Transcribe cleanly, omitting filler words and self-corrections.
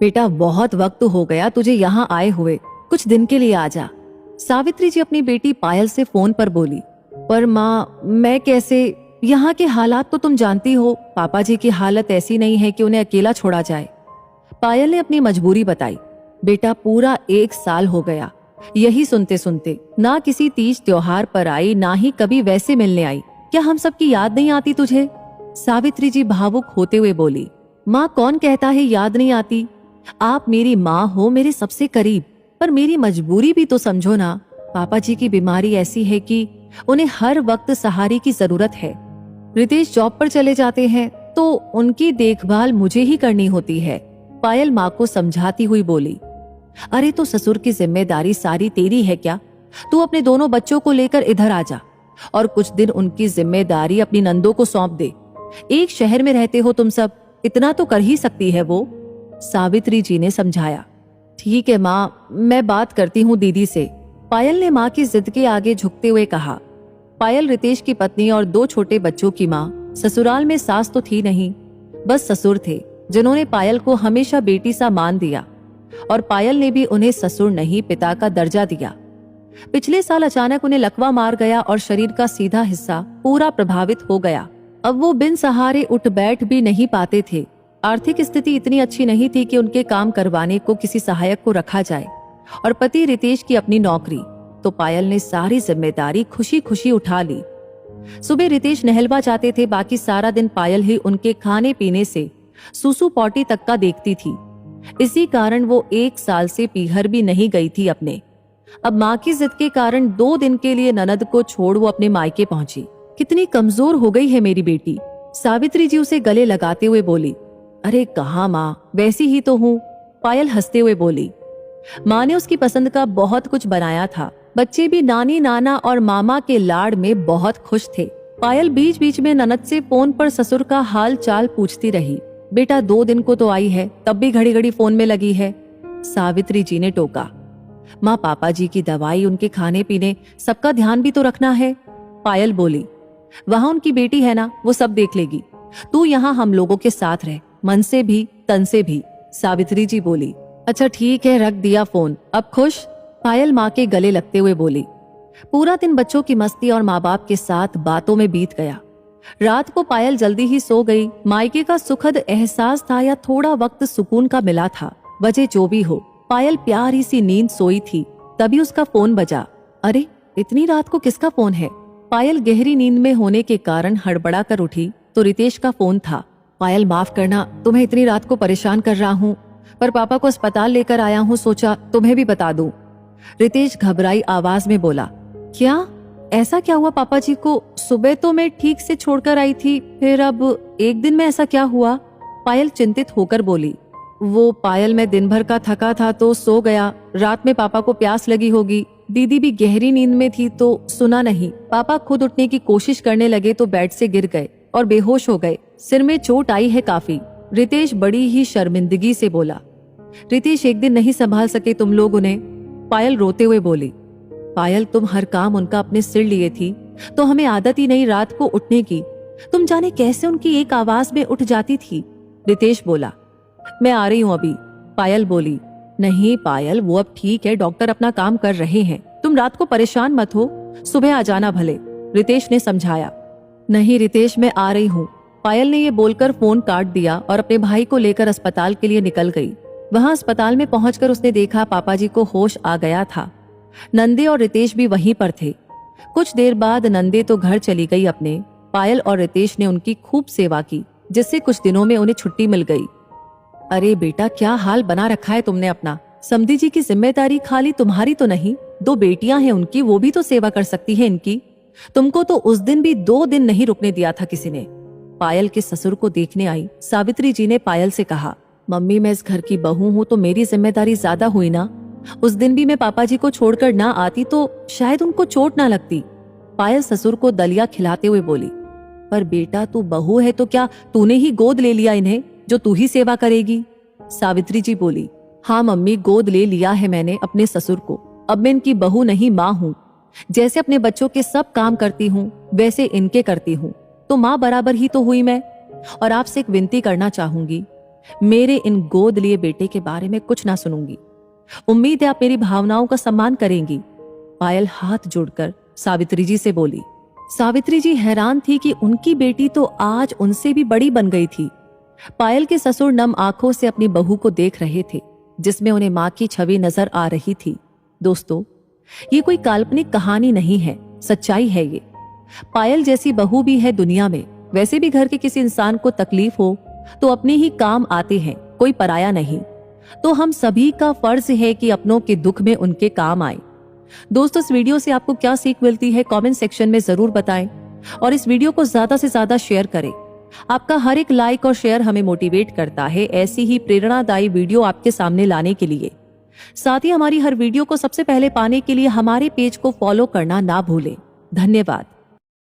बेटा बहुत वक्त हो गया तुझे यहाँ आए हुए, कुछ दिन के लिए आ जा। सावित्री जी अपनी बेटी पायल से फोन पर बोली। पर माँ मैं कैसे, यहाँ के हालात तो तुम जानती हो, पापा जी की हालत ऐसी नहीं है कि उन्हें अकेला छोड़ा जाए। पायल ने अपनी मजबूरी बताई। बेटा पूरा 1 साल हो गया, यही सुनते सुनते ना किसी तीज त्योहार पर आई, ना ही कभी वैसे मिलने आई। क्या हम सबकी याद नहीं आती तुझे? सावित्री जी भावुक होते हुए बोली। माँ कौन कहता है याद नहीं आती, आप मेरी माँ हो, मेरे सबसे करीब, पर मेरी मजबूरी भी तो समझो ना। पापा जी की बीमारी ऐसी है कि उन्हें हर वक्त सहारे की जरूरत है। रितेश जॉब पर चले जाते हैं तो उनकी देखभाल मुझे ही करनी होती है। पायल माँ को समझाती हुई बोली। अरे तो ससुर की जिम्मेदारी सारी तेरी है क्या? तू अपने दोनों बच्चों को लेकर इधर आ जा और कुछ दिन उनकी जिम्मेदारी अपनी नंदों को सौंप दे। एक शहर में रहते हो तुम सब, इतना तो कर ही सकती है वो। सावित्री जी ने समझाया। ठीक है माँ, मैं बात करती हूँ दीदी से, पायल ने माँ की जिद के आगे झुकते हुए कहा। पायल रितेश की पत्नी और 2 छोटे बच्चों की माँ। ससुराल में सास तो थी नहीं, बस ससुर थे जिन्होंने पायल को हमेशा बेटी सा मान दिया, और पायल ने भी उन्हें ससुर नहीं पिता का दर्जा दिया। पिछले साल अचानक उन्हें लकवा मार गया और शरीर का सीधा हिस्सा पूरा प्रभावित हो गया। अब वो बिन सहारे उठ बैठ भी नहीं पाते थे। आर्थिक स्थिति इतनी अच्छी नहीं थी कि उनके काम करवाने को किसी सहायक को रखा जाए, और पति रितेश की अपनी नौकरी, तो पायल ने सारी जिम्मेदारी खुशी खुशी उठा ली। सुबह रितेश नहलवा जाते थे, बाकी सारा दिन पायल ही उनके खाने पीने से सूसू पॉटी तक का देखती थी। इसी कारण वो 1 साल से पीहर भी नहीं गई थी अपने। अब माँ की जिद के कारण 2 दिन के लिए ननद को छोड़ वो अपने मायके पहुंची। कितनी कमजोर हो गई है मेरी बेटी, सावित्री जी उसे गले लगाते हुए बोली। अरे कहाँ माँ, वैसी ही तो हूँ, पायल हंसते हुए बोली। माँ ने उसकी पसंद का बहुत कुछ बनाया था। बच्चे भी नानी नाना और मामा के लाड़ में बहुत खुश थे। पायल बीच बीच में ननद से फोन पर ससुर का हाल चाल पूछती रही। बेटा 2 दिन को तो आई है, तब भी घड़ी घड़ी फोन में लगी है, सावित्री जी ने टोका। माँ पापा जी की दवाई, उनके खाने पीने, सबका ध्यान भी तो रखना है, पायल बोली। वहाँ उनकी बेटी है ना, वो सब देख लेगी। तू यहाँ हम लोगों के साथ रह, मन से भी तन से भी, सावित्री जी बोली। अच्छा ठीक है, रख दिया फोन, अब खुश, पायल माँ के गले लगते हुए बोली। पूरा दिन बच्चों की मस्ती और माँ बाप के साथ बातों में बीत गया। रात को पायल जल्दी ही सो गई। मायके का सुखद एहसास था या थोड़ा वक्त सुकून का मिला था, वजह जो भी हो, पायल प्यारी सी नींद सोई थी। तभी उसका फोन बजा। अरे इतनी रात को किसका फोन है? पायल गहरी नींद में होने के कारण हड़बड़ा कर उठी तो रितेश का फोन था। पायल माफ करना, तुम्हें इतनी रात को परेशान कर रहा हूँ, पर पापा को अस्पताल लेकर आया हूँ, सोचा तुम्हें भी बता दूं। रितेश घबराई आवाज में बोला। क्या, ऐसा क्या हुआ पापा जी को? सुबह तो मैं ठीक से छोड़कर आई थी, फिर अब 1 दिन में ऐसा क्या हुआ? पायल चिंतित होकर बोली। वो पायल, मैं दिन भर का थका था तो सो गया, रात में पापा को प्यास लगी होगी, दीदी भी गहरी नींद में थी तो सुना नहीं। पापा खुद उठने की कोशिश करने लगे तो बेड से गिर गए और बेहोश हो गए, सिर में चोट आई है काफी, रितेश बड़ी ही शर्मिंदगी से बोला। रितेश 1 दिन नहीं संभाल सके तुम लोग उन्हें? पायल रोते हुए बोली। पायल तुम हर काम उनका अपने सिर लिए थी, तो हमें आदत ही नहीं रात को उठने की, तुम जाने कैसे उनकी एक आवाज में उठ जाती थी, रितेश बोला। मैं आ रही हूँ अभी, पायल बोली। नहीं पायल, वो अब ठीक है, डॉक्टर अपना काम कर रहे हैं, तुम रात को परेशान मत हो, सुबह आ जाना भले, रितेश ने समझाया। नहीं रितेश, मैं आ रही हूँ, पायल ने ये बोलकर फोन काट दिया और अपने भाई को लेकर अस्पताल के लिए निकल गई। वहां अस्पताल में पहुंचकर उसने देखा पापा जी को होश आ गया था। नंदे और रितेश भी वहीं पर थे। कुछ देर बाद नंदे तो घर चली गई अपने। पायल और रितेश ने उनकी खूब सेवा की, जिससे कुछ दिनों में उन्हें छुट्टी मिल गई। अरे बेटा, क्या हाल बना रखा है तुमने अपना। समधी जी की जिम्मेदारी खाली तुम्हारी तो नहीं, 2 बेटियां हैं उनकी, वो भी तो सेवा कर सकती है इनकी। तुमको तो उस दिन भी 2 दिन नहीं रुकने दिया था किसी ने। पायल के ससुर को देखने आई सावित्री जी ने पायल से कहा। मम्मी, मैं इस घर की बहू हूँ तो मेरी जिम्मेदारी ज्यादा हुई ना। उस दिन भी मैं पापा जी को छोड़कर ना आती तो शायद उनको चोट ना लगती। पायल ससुर को दलिया खिलाते हुए बोली। पर बेटा, तू बहू है तो क्या तूने ही गोद ले लिया इन्हें जो तू ही सेवा करेगी? सावित्री जी बोली। हाँ मम्मी, गोद ले लिया है मैंने अपने ससुर को, अब मैं इनकी बहू नहीं माँ हूँ। जैसे अपने बच्चों के सब काम करती हूँ वैसे इनके करती हूँ, तो माँ बराबर ही तो हुई मैं। और आपसे एक विनती करना चाहूंगी, मेरे इन गोद लिए बेटे के बारे में कुछ ना सुनूंगी। उम्मीद है आप मेरी भावनाओं का सम्मान करेंगी। पायल हाथ जोड़कर सावित्री जी से बोली। सावित्री जी हैरान थी कि उनकी बेटी तो आज उनसे भी बड़ी बन गई थी। पायल के ससुर नम आंखों से अपनी बहू को देख रहे थे, जिसमें उन्हें मां की छवि नजर आ रही थी। दोस्तों, ये कोई काल्पनिक कहानी नहीं है, सच्चाई है ये। पायल जैसी बहू भी है दुनिया में। वैसे भी घर के किसी इंसान को तकलीफ हो तो अपने ही काम आते हैं, कोई पराया नहीं। तो हम सभी का फर्ज है कि अपनों के दुख में उनके काम आए। दोस्तों, इस वीडियो से आपको क्या सीख मिलती है कमेंट सेक्शन में जरूर बताएं और इस वीडियो को ज्यादा से ज्यादा शेयर करें। आपका हर एक लाइक और शेयर हमें मोटिवेट करता है ऐसी ही प्रेरणादायी वीडियो आपके सामने लाने के लिए। साथ ही हमारी हर वीडियो को सबसे पहले पाने के लिए हमारे पेज को फॉलो करना ना भूलें। धन्यवाद।